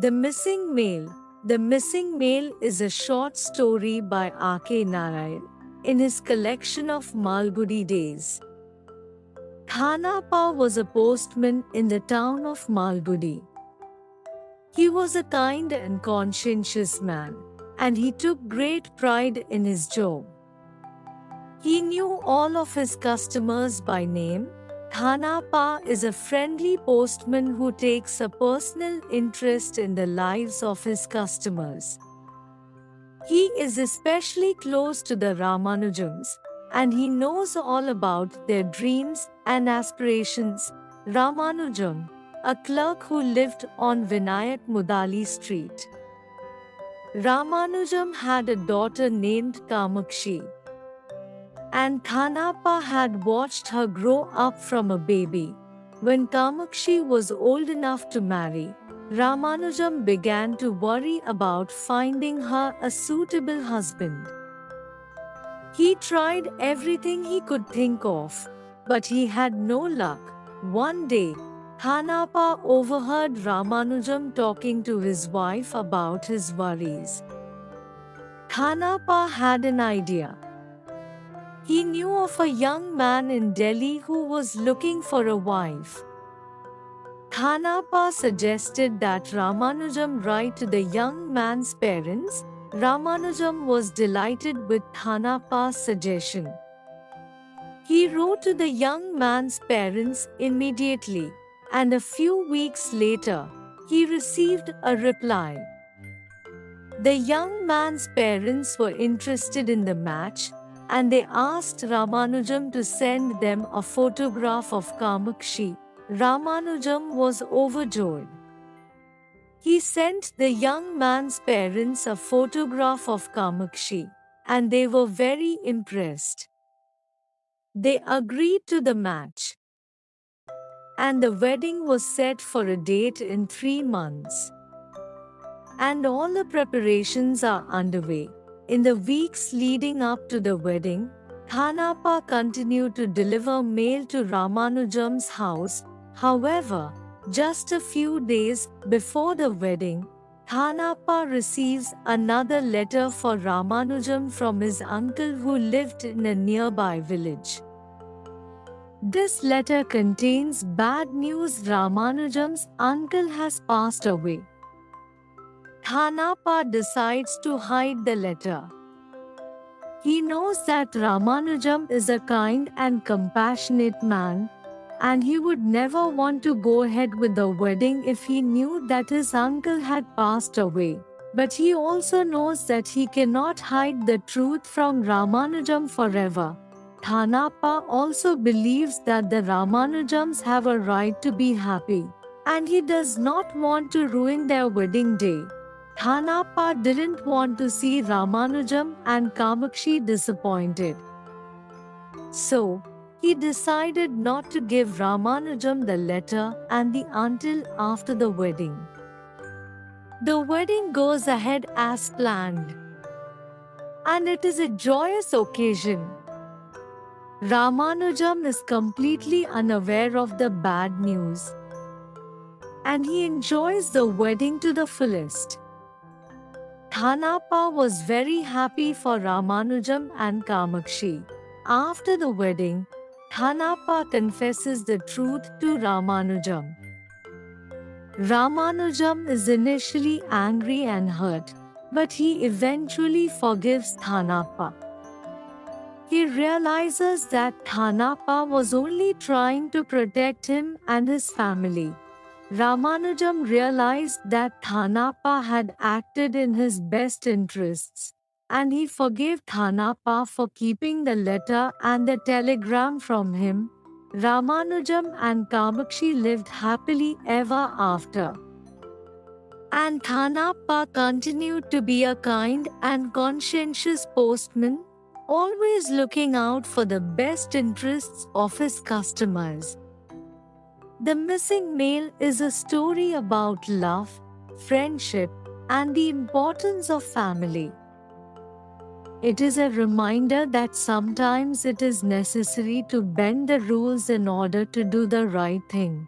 The Missing Mail. The Missing Mail is a short story by R.K. Narayan in his collection of Malgudi Days. Thanappa was a postman in the town of Malgudi. He was a kind and conscientious man, and he took great pride in his job. He knew all of his customers by name. Thanappa is a friendly postman who takes a personal interest in the lives of his customers. He is especially close to the Ramanujams, and he knows all about their dreams and aspirations. Ramanujam, a clerk who lived on Vinayak Mudali Street. Ramanujam had a daughter named Kamakshi, and Thanappa had watched her grow up from a baby. When Kamakshi was old enough to marry, Ramanujam began to worry about finding her a suitable husband. He tried everything he could think of, but he had no luck. One day, Thanappa overheard Ramanujam talking to his wife about his worries. Thanappa had an idea. He knew of a young man in Delhi who was looking for a wife. Thanappa suggested that Ramanujam write to the young man's parents. Ramanujam was delighted with Thanappa's suggestion. He wrote to the young man's parents immediately, and a few weeks later, he received a reply. The young man's parents were interested in the match, and they asked Ramanujam to send them a photograph of Kamakshi. Ramanujam was overjoyed. He sent the young man's parents a photograph of Kamakshi, and they were very impressed. They agreed to the match, and the wedding was set for a date in 3 months. And all the preparations are underway. In the weeks leading up to the wedding, Thanappa continued to deliver mail to Ramanujam's house. However, just a few days before the wedding, Thanappa receives another letter for Ramanujam from his uncle who lived in a nearby village. This letter contains bad news: Ramanujam's uncle has passed away. Thanappa decides to hide the letter. He knows that Ramanujam is a kind and compassionate man, and he would never want to go ahead with the wedding if he knew that his uncle had passed away. But he also knows that he cannot hide the truth from Ramanujam forever. Thanappa also believes that the Ramanujams have a right to be happy, and he does not want to ruin their wedding day. Thanappa didn't want to see Ramanujam and Kamakshi disappointed. So, he decided not to give Ramanujam the letter until after the wedding. The wedding goes ahead as planned, and it is a joyous occasion. Ramanujam is completely unaware of the bad news, and he enjoys the wedding to the fullest. Thanappa was very happy for Ramanujam and Kamakshi. After the wedding, Thanappa confesses the truth to Ramanujam. Ramanujam is initially angry and hurt, but he eventually forgives Thanappa. He realizes that Thanappa was only trying to protect him and his family. Ramanujam realized that Thanappa had acted in his best interests, and he forgave Thanappa for keeping the letter and the telegram from him. Ramanujam and Kamakshi lived happily ever after. And Thanappa continued to be a kind and conscientious postman, always looking out for the best interests of his customers. The Missing Mail is a story about love, friendship, and the importance of family. It is a reminder that sometimes it is necessary to bend the rules in order to do the right thing.